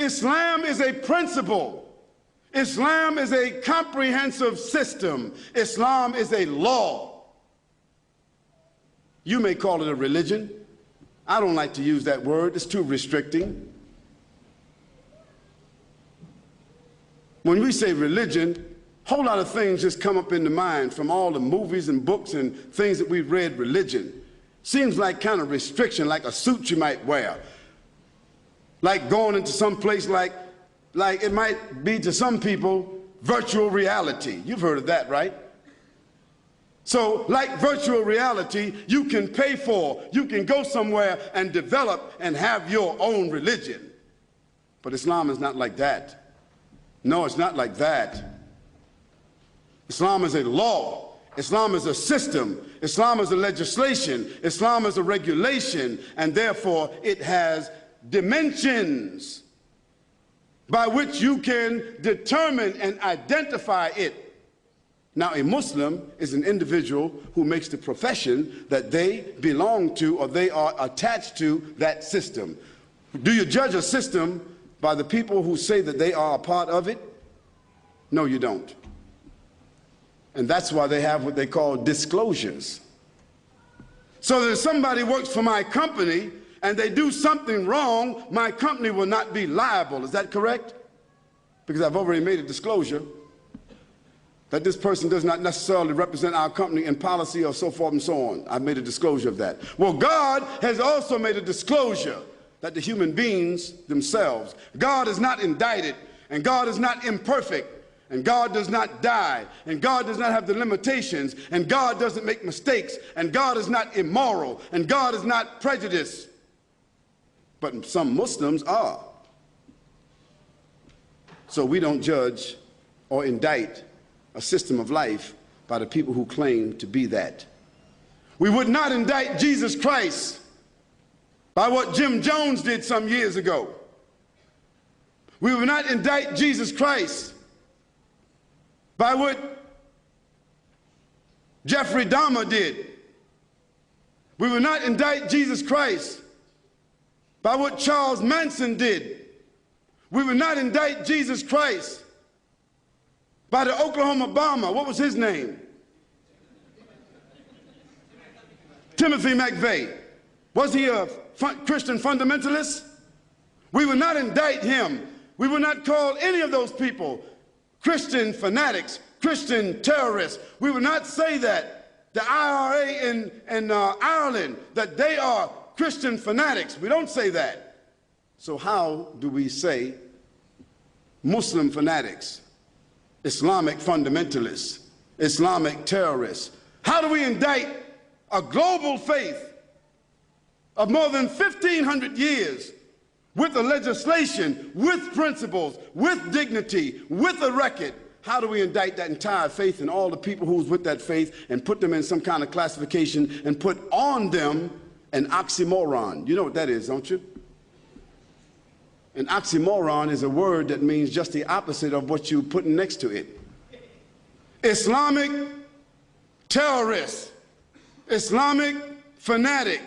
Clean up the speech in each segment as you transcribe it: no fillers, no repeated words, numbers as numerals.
Islam is a principle. Islam is a comprehensive system. Islam is a law. You may call it a religion. I don't like to use that word. It's too restricting. When we say religion, a whole lot of things just come up in the mind from all the movies and books and things that we've read. Religion seems like kind of restriction, like a suit you might wear, like going into some place like it might be to some people virtual reality. You've heard of that, right? So like virtual reality, you can pay for, you can go somewhere and develop and have your own religion. But Islam is not like that. No, it's not like that. Islam is a law. Islam is a system. Islam is a legislation. Islam is a regulation, and therefore it has dimensions by which you can determine and identify it. Now, a Muslim is an individual who makes the profession that they belong to or they are attached to that system. Do you judge a system by the people who say that they are a part of it? No, you don't. And that's why they have what they call disclosures. So that if somebody works for my company and they do something wrong, my company will not be liable. Is that correct? Because I've already made a disclosure that this person does not necessarily represent our company in policy or so forth and so on. I've made a disclosure of that. Well, God has also made a disclosure that the human beings themselves, God is not indicted, and God is not imperfect, and God does not die, and God does not have the limitations, and God doesn't make mistakes, and God is not immoral, and God is not prejudiced. But some Muslims are. So we don't judge or indict a system of life by the people who claim to be that. We would not indict Jesus Christ by what Jim Jones did some years ago. We would not indict Jesus Christ by what Jeffrey Dahmer did. We would not indict Jesus Christ by what Charles Manson did. We would not indict Jesus Christ by the Oklahoma bomber. What was his name? Timothy McVeigh. Was he a Christian fundamentalist? We would not indict him. We would not call any of those people Christian fanatics, Christian terrorists. We would not say that the IRA in Ireland, that they are Christian fanatics. We don't say that. So how do we say Muslim fanatics, Islamic fundamentalists, Islamic terrorists? How do we indict a global faith of more than 1,500 years with a legislation, with principles, with dignity, with a record? How do we indict that entire faith and all the people who's with that faith and put them in some kind of classification and put on them an oxymoron? You know what that is, don't you? An oxymoron is a word that means just the opposite of what you put next to it. Islamic terrorist, Islamic fanatic.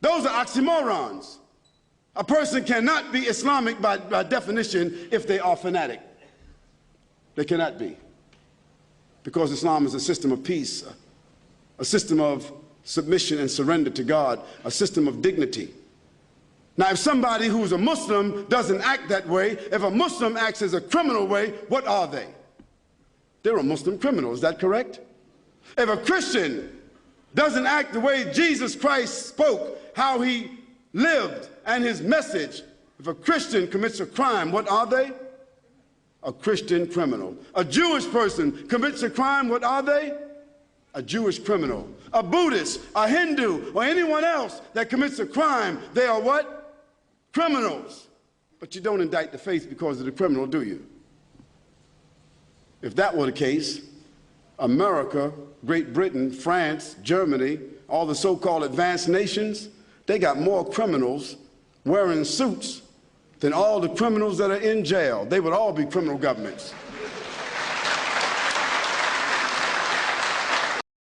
Those are oxymorons. A person cannot be Islamic by definition if they are fanatic. They cannot be. Because Islam is a system of peace, a system of submission and surrender to God, a system of dignity. Now, if somebody who's a Muslim doesn't act that way, if a Muslim acts as a criminal way, what are they? They're a Muslim criminal, is that correct? If a Christian doesn't act the way Jesus Christ spoke, how he lived and his message, if a Christian commits a crime, what are they? A Christian criminal. A Jewish person commits a crime, what are they? A Jewish criminal. A Buddhist, a Hindu, or anyone else that commits a crime, they are what? Criminals. But you don't indict the faith because of the criminal, do you? If that were the case, America, Great Britain, France, Germany, all the so-called advanced nations, they got more criminals wearing suits than all the criminals that are in jail. They would all be criminal governments.